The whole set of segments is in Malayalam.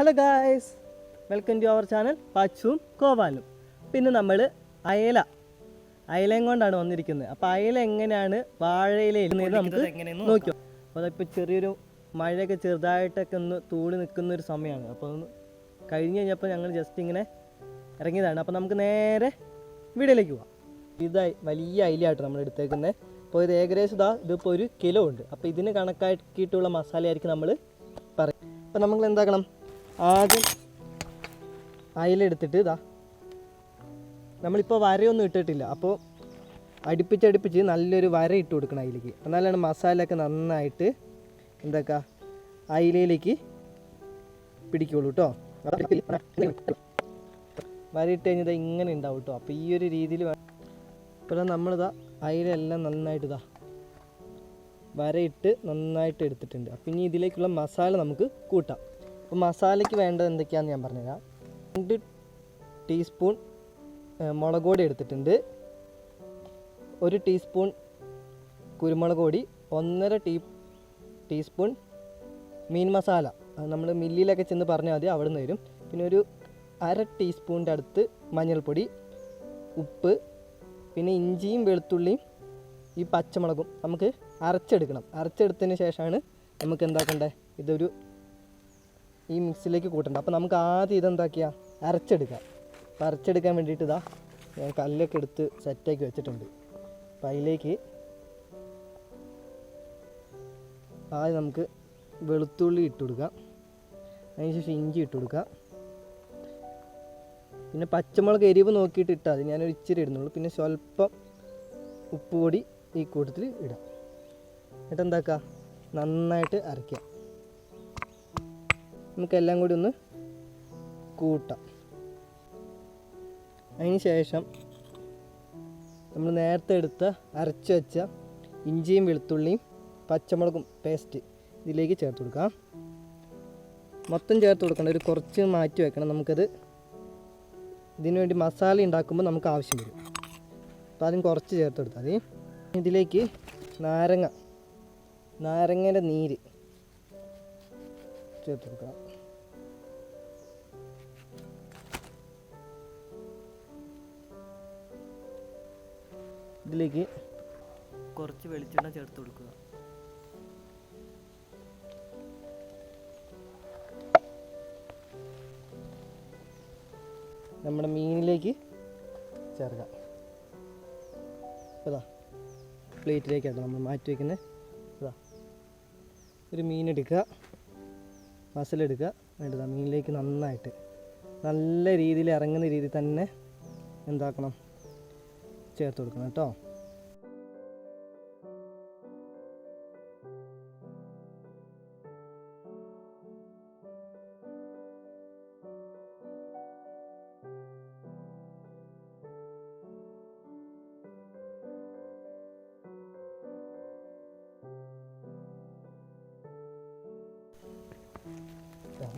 Hello guys, welcome to our channel പാച്ചും കോവാലും. പിന്നെ നമ്മൾ അയലയും കൊണ്ടാണ് വന്നിരിക്കുന്നത്. അപ്പോൾ അയല എങ്ങനെയാണ് വാഴയില ഇടുന്നത് നമുക്ക് നോക്കിയോ. അപ്പോൾ അതിപ്പോൾ ചെറിയൊരു മഴയൊക്കെ ചെറുതായിട്ടൊക്കെ ഒന്ന് തൂടി നിൽക്കുന്ന ഒരു സമയമാണ്. അപ്പോൾ ഒന്ന് കഴിഞ്ഞ് കഴിഞ്ഞപ്പോൾ ഞങ്ങൾ ജസ്റ്റ് ഇങ്ങനെ ഇറങ്ങിയതാണ്. അപ്പോൾ നമുക്ക് നേരെ വീഡിയോയിലേക്ക് പോവാം. ഇതായി വലിയ അയിലയായിട്ട് നമ്മൾ എടുത്തേക്കുന്നത്. അപ്പോൾ ഇത് ഏകദേശം ഇതിപ്പോൾ 1 കിലോ ഉണ്ട്. അപ്പോൾ ഇതിന് കണക്കാക്കിയിട്ടുള്ള മസാലയായിരിക്കും നമ്മൾ പറയും. അപ്പോൾ നമ്മൾ എന്താക്കണം, ആദ്യം അയില എടുത്തിട്ട് നമ്മളിപ്പോൾ വരയൊന്നും ഇട്ടിട്ടില്ല. അപ്പോൾ അടുപ്പിച്ചടുപ്പിച്ച് നല്ലൊരു വര ഇട്ട് കൊടുക്കണം അതിലേക്ക്. എന്നാലാണ് മസാലയൊക്കെ നന്നായിട്ട് എന്താക്കുക അയിലയിലേക്ക് പിടിക്കുള്ളൂ കേട്ടോ. വര ഇട്ട് കഴിഞ്ഞാൽ ഇങ്ങനെ ഉണ്ടാവും കേട്ടോ. അപ്പോൾ ഈ ഒരു രീതിയിൽ ഇപ്പോൾ അയിലെല്ലാം നന്നായിട്ട് വരയിട്ട് നന്നായിട്ട് എടുത്തിട്ടുണ്ട്. അപ്പം ഇനി ഇതിലേക്കുള്ള മസാല നമുക്ക് കൂട്ടാം. അപ്പോൾ മസാലയ്ക്ക് വേണ്ടത് എന്തൊക്കെയാണെന്ന് ഞാൻ പറഞ്ഞുതരാം. 2 ടീസ്പൂൺ മുളക് പൊടി എടുത്തിട്ടുണ്ട്, 1 ടീസ്പൂൺ കുരുമുളക് പൊടി, 1.5 ടീസ്പൂൺ മീൻ മസാല. അത് നമ്മൾ മില്ലിലൊക്കെ ചെന്ന് പറഞ്ഞാൽ മതി, അവിടെ നിന്ന് വരും. പിന്നെ ഒരു 1/2 ടീസ്പൂണിൻ്റെ അടുത്ത് മഞ്ഞൾപ്പൊടി, ഉപ്പ്, പിന്നെ ഇഞ്ചിയും വെളുത്തുള്ളിയും ഈ പച്ചമുളകും നമുക്ക് അരച്ചെടുക്കണം. അരച്ചെടുത്തതിന് ശേഷമാണ് നമുക്ക് എന്താക്കേണ്ടത്, ഇതൊരു ഈ മിക്സിയിലേക്ക് കൂട്ടണ്ട. അപ്പോൾ നമുക്ക് ആദ്യം ഇതെന്താക്കിയാ അരച്ചെടുക്കാം. അപ്പോൾ അരച്ചെടുക്കാൻ വേണ്ടിയിട്ട് ഞാൻ കല്ലൊക്കെ എടുത്ത് സെറ്റാക്കി വെച്ചിട്ടുണ്ട്. അപ്പോൾ അതിലേക്ക് ആദ്യം നമുക്ക് വെളുത്തുള്ളി ഇട്ട് കൊടുക്കാം, അതിനുശേഷം ഇഞ്ചി ഇട്ട് കൊടുക്കാം, പിന്നെ പച്ചമുളക് എരിവ് നോക്കിയിട്ട് ഇട്ടാൽ മതി, ഞാനൊരു ഇച്ചിരി ഇടുന്നുള്ളൂ. പിന്നെ സ്വല്പം ഉപ്പ് പൊടി ഈ കൂട്ടത്തിൽ ഇടാം. എന്നിട്ട് എന്താക്കുക, നന്നായിട്ട് അരയ്ക്കാം. നമുക്കെല്ലാം കൂടി ഒന്ന് കൂട്ടാം. അതിന് ശേഷം നമ്മൾ നേരത്തെ എടുത്ത അരച്ച് വെച്ച ഇഞ്ചിയും വെളുത്തുള്ളിയും പച്ചമുളകും പേസ്റ്റ് ഇതിലേക്ക് ചേർത്ത് കൊടുക്കാം. മൊത്തം ചേർത്ത് കൊടുക്കണം, ഒരു കുറച്ച് മാറ്റി വെക്കണം. നമുക്കത് ഇതിനു വേണ്ടി മസാല ഉണ്ടാക്കുമ്പോൾ നമുക്ക് ആവശ്യം വരും. അപ്പോൾ ആദ്യം കുറച്ച് ചേർത്ത് കൊടുത്താൽ മതി. ഇതിലേക്ക് നാരങ്ങേൻ്റെ നീര് ചേർത്ത് കൊടുക്കണം. ഇതിലേക്ക് കുറച്ച് വെളിച്ചെണ്ണ ചേർത്ത് കൊടുക്കുക. നമ്മുടെ മീനിലേക്ക് ചേർക്കാം. അപ്പോൾ പ്ലേറ്റിലേക്കാണ് നമ്മൾ മാറ്റി വയ്ക്കുന്നത്. ഒരു മീനെടുക്കുക, മസാല എടുക്കുക, വേണ്ടത് മീനിലേക്ക് നന്നായിട്ട് നല്ല രീതിയിൽ ഇറങ്ങുന്ന രീതിയിൽ തന്നെ എന്താക്കണം, ചേർത്ത് കൊടുക്കണം കേട്ടോ.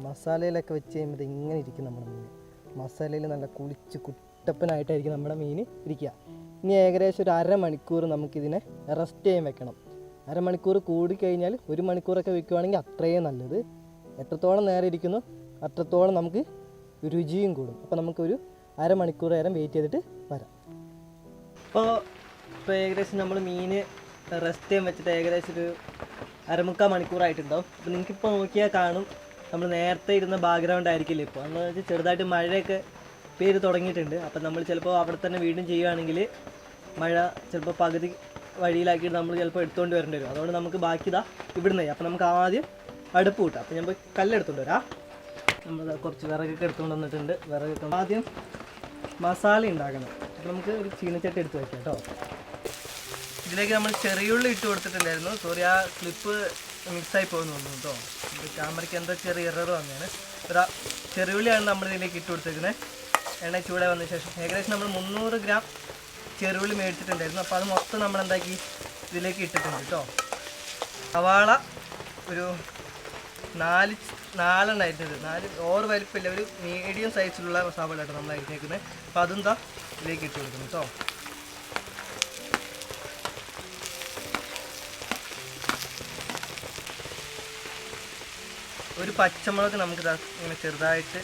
മസാലയിലൊക്കെ വെച്ച് കഴിയുമ്പോൾ ഇങ്ങനെ ഇരിക്കും നമ്മുടെ മീൻ. മസാലയിൽ നല്ല കുളിച്ച് കുട്ടപ്പനായിട്ടായിരിക്കും നമ്മുടെ മീൻ ഇരിക്കുക. ഇനി ഏകദേശം ഒരു 1/2 മണിക്കൂർ നമുക്കിതിനെ റെസ്റ്റ് ചെയ്യാൻ വെക്കണം. 1/2 മണിക്കൂർ കൂടിക്കഴിഞ്ഞാൽ 1 മണിക്കൂറൊക്കെ വെക്കുകയാണെങ്കിൽ അത്രയും നല്ലത്. എത്രത്തോളം നേരം ഇരിക്കുന്നു അത്രത്തോളം നമുക്ക് രുചിയും കൂടും. അപ്പോൾ നമുക്കൊരു 1/2 മണിക്കൂർ നേരം വെയിറ്റ് ചെയ്തിട്ട് വരാം. ഇപ്പോൾ ഏകദേശം നമ്മൾ മീൻ റെസ്റ്റ് ചെയ്യാൻ വെച്ചിട്ട് ഏകദേശം ഒരു 1/4 മണിക്കൂറായിട്ടുണ്ടാവും. അപ്പോൾ നിങ്ങൾക്കിപ്പോൾ നോക്കിയാൽ കാണും, നമ്മൾ നേരത്തെ ഇരുന്ന ബാക്ക്ഗ്രൗണ്ട് ആയിരിക്കില്ല ഇപ്പോൾ. എന്ന് വെച്ചാൽ ചെറുതായിട്ട് മഴയൊക്കെ പെയ്ത് തുടങ്ങിയിട്ടുണ്ട്. അപ്പം നമ്മൾ ചിലപ്പോൾ അവിടെ തന്നെ വീണ്ടും ചെയ്യുകയാണെങ്കിൽ മഴ ചിലപ്പോൾ പകുതി വഴിയിലാക്കിയിട്ട് നമ്മൾ ചിലപ്പോൾ എടുത്തുകൊണ്ട് വരേണ്ടി വരും. അതുകൊണ്ട് നമുക്ക് ബാക്കി ഇവിടുന്ന്. അപ്പോൾ നമുക്ക് ആദ്യം അടുപ്പ് കൂട്ടാം. അപ്പോൾ ഞാൻ കല്ലെടുത്തുകൊണ്ട് വരാം. നമ്മൾ കുറച്ച് വിറകൊക്കെ എടുത്തുകൊണ്ട് വന്നിട്ടുണ്ട്. വിറകൊക്കെ ആദ്യം മസാല ഉണ്ടാക്കണം. അപ്പോൾ നമുക്ക് ഒരു ചീനച്ചട്ടി എടുത്ത് വയ്ക്കാം കേട്ടോ. ഇതിലേക്ക് നമ്മൾ ചെറിയുള്ളി ഇട്ട് കൊടുത്തിട്ടുണ്ടായിരുന്നു. സോറി, ആ ക്ലിപ്പ് മിക്സായി പോകുന്നു കേട്ടോ. ക്യാമറയ്ക്ക് എന്തോ ചെറിയ എറർ വന്നതാണ്. ഒരു ചെറിയുള്ളിയാണ് നമ്മൾ ഇതിലേക്ക് ഇട്ട് കൊടുത്തിരിക്കുന്നത്. എണ്ണ ചൂടായി വന്നതിന് ശേഷം ഏകദേശം നമ്മൾ 300 ഗ്രാം ചെറുള്ളി മേടിച്ചിട്ടുണ്ടായിരുന്നു. അപ്പോൾ അത് മൊത്തം നമ്മൾ എന്താക്കി ഇതിലേക്ക് ഇട്ടിട്ടുണ്ട് കേട്ടോ. സവാള ഒരു 4 ആയിട്ടുണ്ട്. 4 ഓവർ വലിപ്പമില്ല, ഒരു മീഡിയം സൈസിലുള്ള സവാള കേട്ടോ നമ്മൾ അരിഞ്ഞേക്കുന്നത്. അപ്പോൾ അതും ഇതിലേക്ക് ഇട്ട് കൊടുക്കുന്നു കേട്ടോ. ഒരു പച്ചമുളക് നമുക്ക് ഇങ്ങനെ ചെറുതായിട്ട്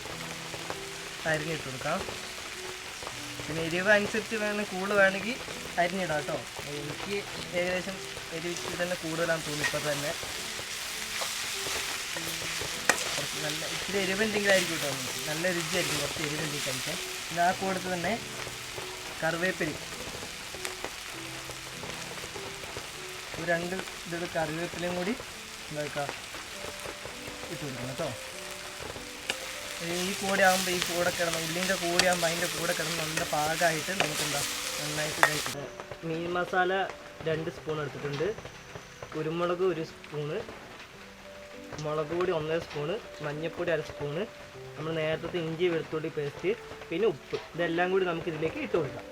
അരിഞ്ഞിട്ട് കൊടുക്കാം. പിന്നെ എരിവ് അനുസരിച്ച് കൂടുതൽ വേണമെങ്കിൽ അരിഞ്ഞിടാം കേട്ടോ. എനിക്ക് ഏകദേശം എരിവ് തന്നെ കൂടുതലാണെന്ന് തോന്നി ഇപ്പം തന്നെ. കുറച്ച് നല്ല ഇച്ചിരി എരിവുണ്ടെങ്കിലും ആയിരിക്കും കേട്ടോ, നല്ല രുചിയായിരിക്കും കുറച്ച് എരിവുണ്ടെങ്കിൽ കഴിക്കാൻ. പിന്നെ ആ കൂടത്ത് തന്നെ കറിവേപ്പില, ഒരു 2 ഇത് കറിവേപ്പിലയും കൂടി എന്താക്കുക ഇട്ട് കൊടുക്കണം കേട്ടോ. ഈ കൂടെ ആകുമ്പോൾ ഈ കൂടെ കിടന്ന് ഉള്ളിൻ്റെ കൂടെ ആകുമ്പോൾ അതിൻ്റെ കൂടെ കിടന്ന് നല്ല പാകമായിട്ട് നമുക്കെന്താ നന്നായിട്ട് കഴിക്കുക. മീൻ മസാല 2 സ്പൂൺ എടുത്തിട്ടുണ്ട്, കുരുമുളക് 1 സ്പൂണ്, മുളക് പൊടി 1 സ്പൂണ്, മഞ്ഞൾപ്പൊടി 1/2 സ്പൂണ്, നമ്മൾ നേരത്തെ ഇഞ്ചി വെളുത്തുള്ളി പേസ്റ്റ്, പിന്നെ ഉപ്പ്. ഇതെല്ലാം കൂടി നമുക്ക് ഇതിലേക്ക് ഇട്ട് കൊടുക്കാം.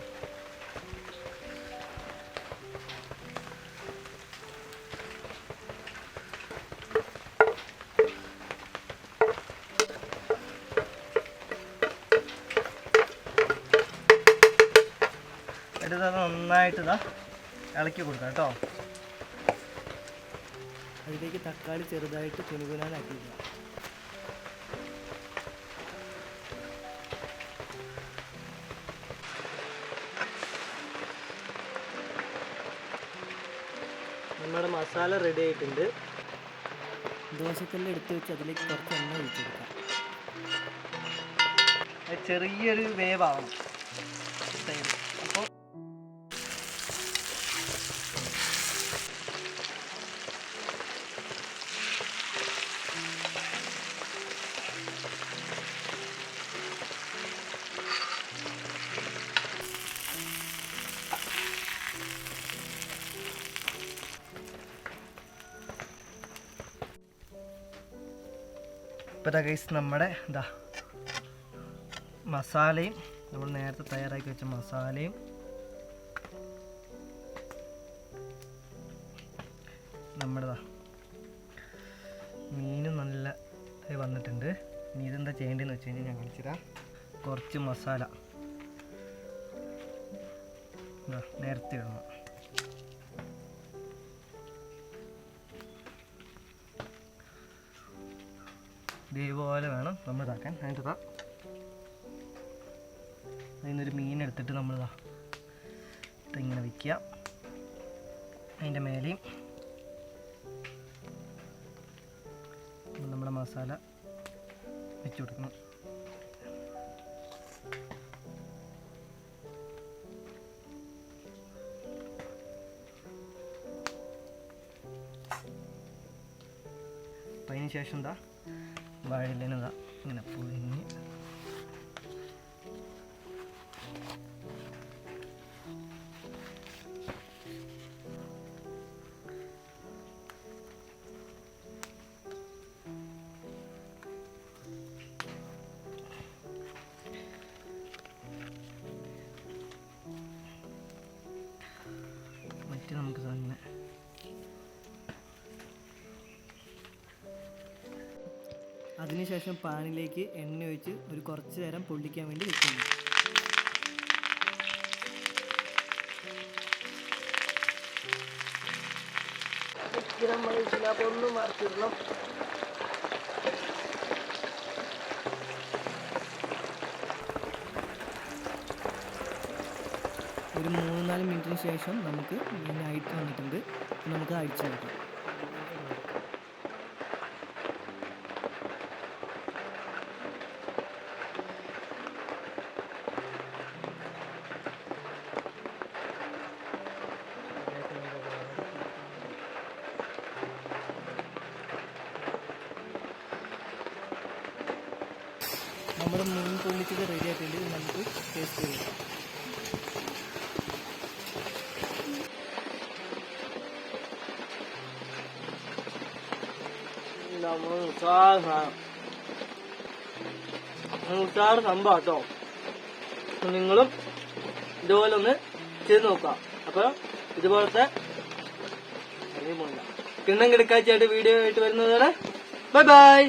എടുത്ത് നന്നായിട്ട് ഇളക്കി കൊടുക്കാം കേട്ടോ. അതിലേക്ക് തക്കാളി ചെറുതായിട്ട് കുനുകുനാനാക്കിയില്ല. നമ്മുടെ മസാല റെഡി ആയിട്ടുണ്ട്. ദോശക്കല്ല് എടുത്ത് വെച്ച് അതിലേക്ക് കുറച്ച് എണ്ണ ഒഴിച്ചു കൊടുക്കാം. ചെറിയൊരു വേവാവണം. അപ്പോൾ ഗൈസ് നമ്മുടെ മസാലയും നമ്മൾ നേരത്തെ തയ്യാറാക്കി വെച്ച മസാലയും നമ്മുടെ മീനും നല്ല വന്നിട്ടുണ്ട്. ഇനി ഇതെന്താ ചെയ്യേണ്ടതെന്ന് വെച്ച് കഴിഞ്ഞാൽ ഞാൻ കാണിച്ചുതരാം. കുറച്ച് മസാല നേരത്തെ ഇടണം. ഇതേപോലെ വേണം നമ്മൾ ഇതാക്കാൻ. അതിൻ്റെ അതിനൊരു മീൻ എടുത്തിട്ട് നമ്മൾ ഇതിങ്ങനെ വയ്ക്കുക. അതിൻ്റെ മേലെയും നമ്മുടെ മസാല വെച്ച് കൊടുക്കണം. അപ്പം അതിന് ശേഷം വാഴയിലേനതാ ഇങ്ങനെ പൊളിഞ്ഞ് മറ്റേ നമുക്ക് തന്നെ അതിനുശേഷം പാനിലേക്ക് എണ്ണ ഒഴിച്ച് ഒരു കുറച്ച് നേരം പൊള്ളിക്കാൻ വേണ്ടി വെക്കുന്നു. ഒന്നും മറിച്ചിടണം. ഒരു 3-4 മിനിറ്റിന് ശേഷം നമുക്ക് മീനായിട്ട് വന്നിട്ടുണ്ട്. നമുക്ക് അഴിച്ചെടുക്കാം. നമ്മുടെ മീൻ പൊള്ളിച്ചത് റെഡി ആയിട്ടുണ്ട്. നമുക്ക് ടേസ്റ്റ് ചെയ്യാം. ഉഷാറ് സംഭവം കേട്ടോ. നിങ്ങളും ഇതുപോലെ ഒന്ന് ചെയ്ത് നോക്കാം. അപ്പൊ ഇതുപോലത്തെ കിണ്ണം കിടക്കാച്ചായിട്ട് വീഡിയോ ആയിട്ട് വരുന്നത് വരെ ബൈ ബൈ.